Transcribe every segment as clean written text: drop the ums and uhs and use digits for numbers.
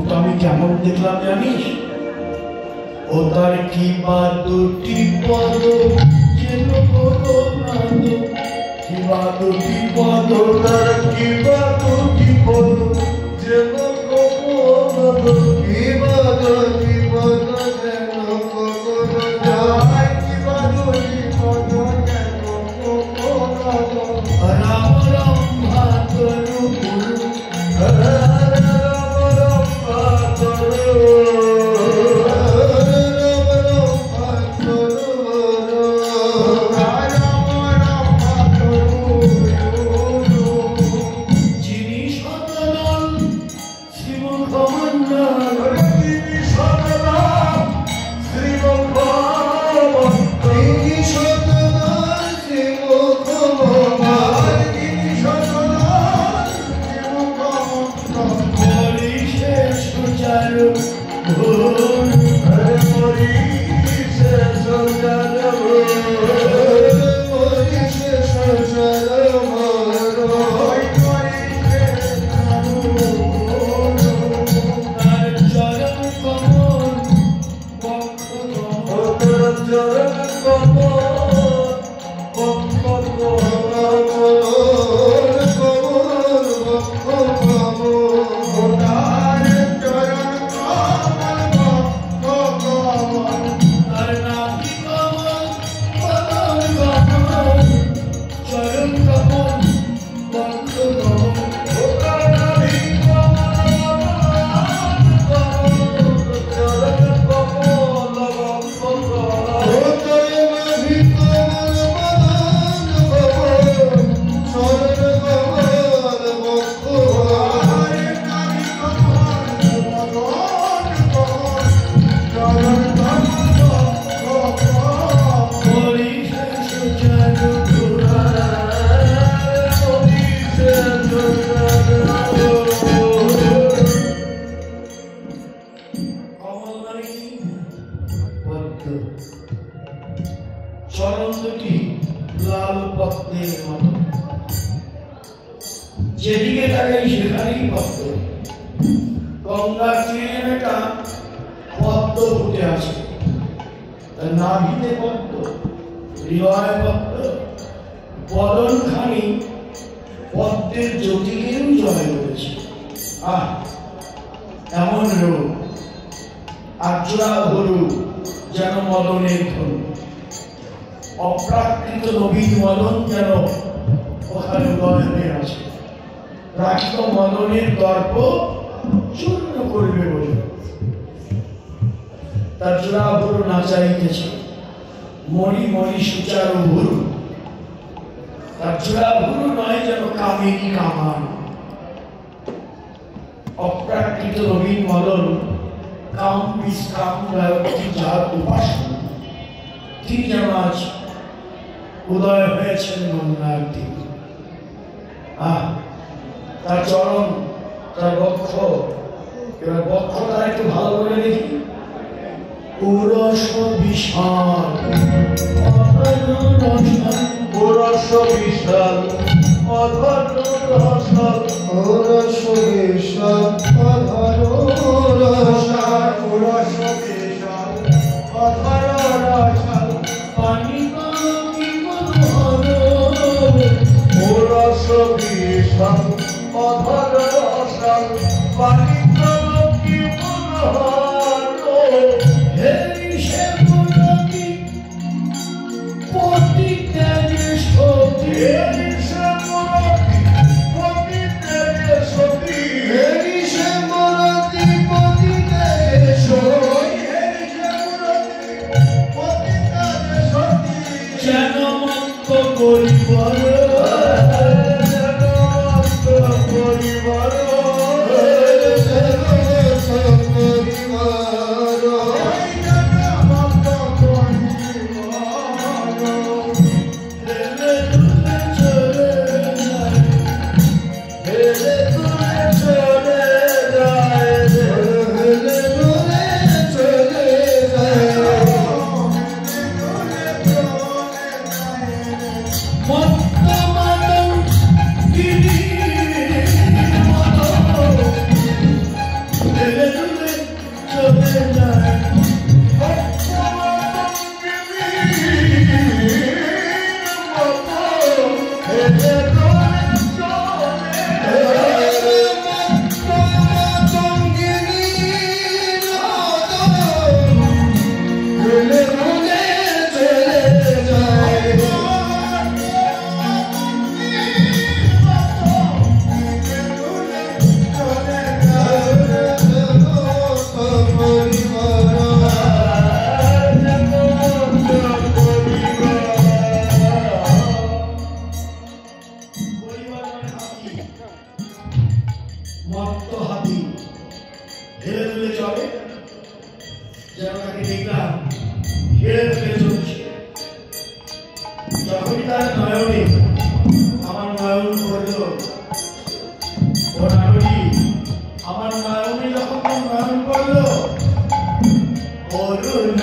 তো আমি কেমন দেখলাম জানিস? ও তার কি বা দুটি পদ যেন ভগবান, কি বা দুটি পদ, তার কি বা দুটি পদ যেন ভগবান, কি বা দুটি পদ যেন ভগবান, কি বা দুটি পদ যেন ভগবান। রাম রাম ভাতরু গুরু, রাম রাম ভাতরু, চরণ দুটি লাল পদ্মের মতো, যেদিকে তাকাই সেখানেই পদ্ম। গঙ্গার তীরে একটা পদ্ম ফুটে আছে, নাভিতে পদ্ম, হৃদয় পদ্ম, বদনখানি পদ্মের জ্যোতিকেও জয় করেছে। এমন রূপ আর্যরা ভরু যেন মদনের ধন, অপ্রাকৃত নবীন মদন যেন ওখানে উদয় হয়ে আছে। প্রাকৃত মদনের গর্ব চূর্ণ করবে বলে তার জোড়া ভরু নাচাইতেছে। মরি মরি সুচারু ভরু, তার জোড়া ভরু নয় যেন কামিনী কামান। অপ্রাকৃত নবীন মদন কাম বিস্কাম গায়ত্রী যার উপাসনা, তিনি যেন আজ উদয় হয়েছেন গঙ্গার দিকে। তার চরণ, তার বক্ষ, এবার বক্ষ তার একটু ভালো করে দেখি। পুরস বিশাল, পুরস বিশাল, অধর রসাল, পুরস বিশাল, অধর রসাল, পুরস বিশাল, অধর রসাল, পানি কি মনোহর, পুরস বিশাল, অধর রসাল, পানি কি মনোহর। হে সে মুরতি পতি তেজে সতী, হে সে মুরতি পতি তেজে সতী, হে সে হেলে দুলে চলে, যেন তাকে দেখলাম হেলে দুলে চলছে। যখনই তার নয়নে আমার নয়ন পড়ল, ও নারী আমার নয়নে যখন তার নয়ন পড়ল, অরুণ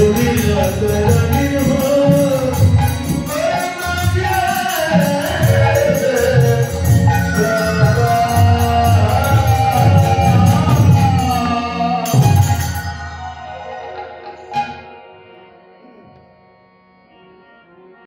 Govinda